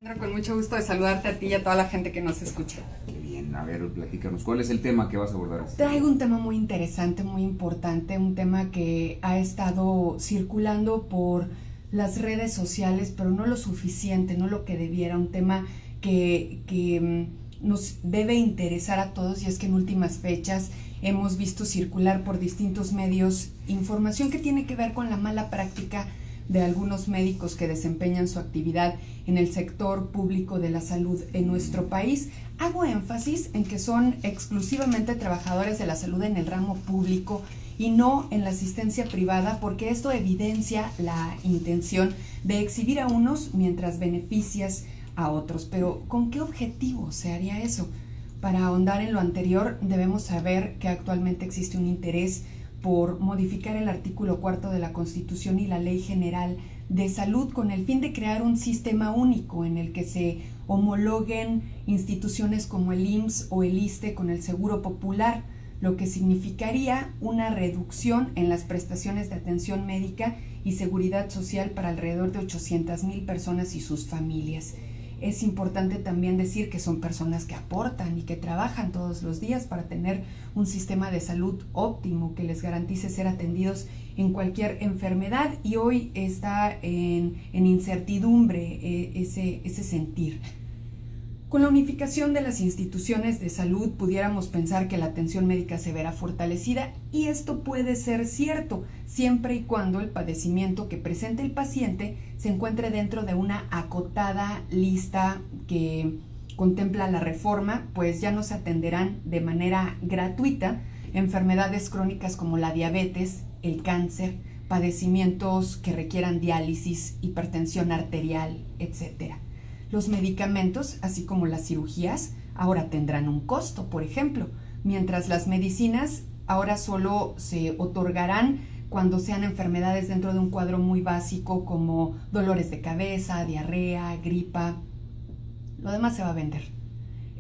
Con mucho gusto de saludarte a ti y a toda la gente que nos escucha. Qué bien, a ver, platícanos, ¿cuál es el tema que vas a abordar? Traigo un tema muy interesante, muy importante, un tema que ha estado circulando por las redes sociales, pero no lo suficiente, no lo que debiera, un tema que nos debe interesar a todos, y es que en últimas fechas hemos visto circular por distintos medios información que tiene que ver con la mala práctica de algunos médicos que desempeñan su actividad en el sector público de la salud en nuestro país. Hago énfasis en que son exclusivamente trabajadores de la salud en el ramo público y no en la asistencia privada, porque esto evidencia la intención de exhibir a unos mientras beneficias a otros. Pero ¿con qué objetivo se haría eso? Para ahondar en lo anterior, debemos saber que actualmente existe un interés por modificar el artículo 4 de la Constitución y la Ley General de Salud con el fin de crear un sistema único en el que se homologuen instituciones como el IMSS o el ISSSTE con el Seguro Popular, lo que significaría una reducción en las prestaciones de atención médica y seguridad social para alrededor de 800,000 personas y sus familias. Es importante también decir que son personas que aportan y que trabajan todos los días para tener un sistema de salud óptimo que les garantice ser atendidos en cualquier enfermedad, y hoy está en incertidumbre ese sentir. Con la unificación de las instituciones de salud pudiéramos pensar que la atención médica se verá fortalecida, y esto puede ser cierto siempre y cuando el padecimiento que presente el paciente se encuentre dentro de una acotada lista que contempla la reforma, pues ya no se atenderán de manera gratuita enfermedades crónicas como la diabetes, el cáncer, padecimientos que requieran diálisis, hipertensión arterial, etc. Los medicamentos, así como las cirugías, ahora tendrán un costo, por ejemplo, mientras las medicinas ahora solo se otorgarán cuando sean enfermedades dentro de un cuadro muy básico como dolores de cabeza, diarrea, gripa. Lo demás se va a vender.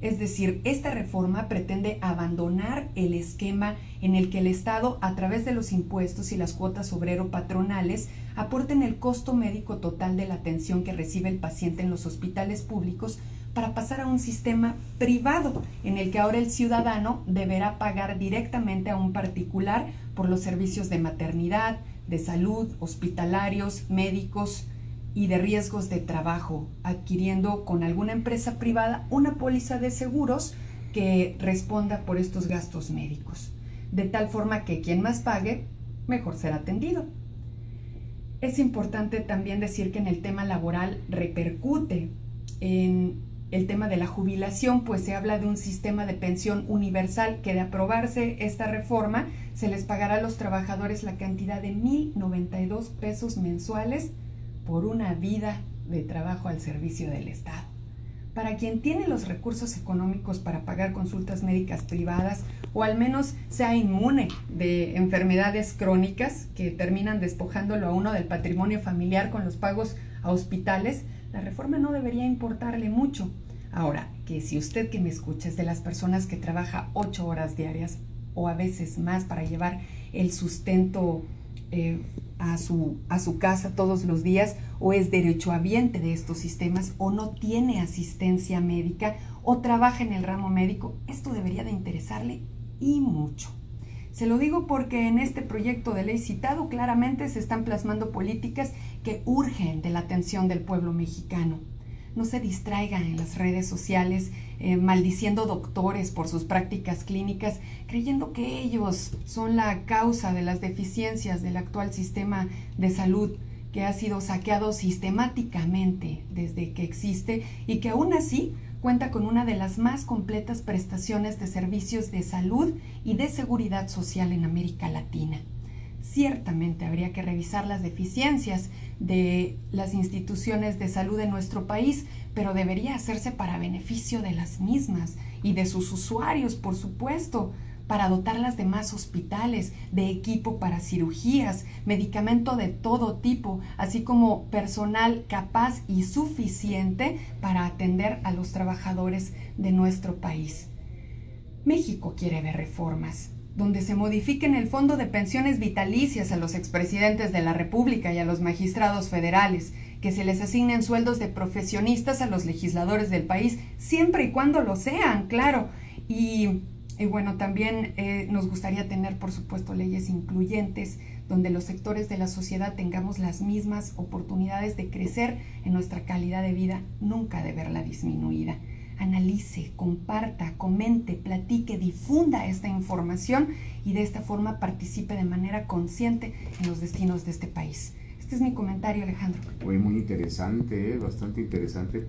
Es decir, esta reforma pretende abandonar el esquema en el que el Estado, a través de los impuestos y las cuotas obrero-patronales, aporten el costo médico total de la atención que recibe el paciente en los hospitales públicos, para pasar a un sistema privado en el que ahora el ciudadano deberá pagar directamente a un particular por los servicios de maternidad, de salud, hospitalarios, médicos y de riesgos de trabajo, adquiriendo con alguna empresa privada una póliza de seguros que responda por estos gastos médicos, de tal forma que quien más pague, mejor será atendido. Es importante también decir que en el tema laboral repercute en el tema de la jubilación, pues se habla de un sistema de pensión universal que, de aprobarse esta reforma, se les pagará a los trabajadores la cantidad de 1,092 pesos mensuales por una vida de trabajo al servicio del Estado. Para quien tiene los recursos económicos para pagar consultas médicas privadas, o al menos sea inmune de enfermedades crónicas que terminan despojándolo a uno del patrimonio familiar con los pagos a hospitales, la reforma no debería importarle mucho. Ahora, que si usted que me escucha es de las personas que trabaja 8 horas diarias o a veces más para llevar el sustento a su casa todos los días, o es derechohabiente de estos sistemas, o no tiene asistencia médica, o trabaja en el ramo médico, esto debería de interesarle y mucho. Se lo digo porque en este proyecto de ley citado claramente se están plasmando políticas que urgen de la atención del pueblo mexicano. No se distraigan en las redes sociales maldiciendo doctores por sus prácticas clínicas, creyendo que ellos son la causa de las deficiencias del actual sistema de salud, que ha sido saqueado sistemáticamente desde que existe y que aún así cuenta con una de las más completas prestaciones de servicios de salud y de seguridad social en América Latina. Ciertamente habría que revisar las deficiencias de las instituciones de salud de nuestro país, pero debería hacerse para beneficio de las mismas y de sus usuarios, por supuesto, para dotarlas de más hospitales, de equipo para cirugías, medicamento de todo tipo, así como personal capaz y suficiente para atender a los trabajadores de nuestro país. México quiere ver reformas donde se modifiquen el fondo de pensiones vitalicias a los expresidentes de la República y a los magistrados federales, que se les asignen sueldos de profesionistas a los legisladores del país, siempre y cuando lo sean, claro. Y bueno, también nos gustaría tener, por supuesto, leyes incluyentes, donde los sectores de la sociedad tengamos las mismas oportunidades de crecer en nuestra calidad de vida, nunca de verla disminuida. Analice, comparta, comente, platique, difunda esta información y de esta forma participe de manera consciente en los destinos de este país. Este es mi comentario, Alejandro. Muy interesante, bastante interesante.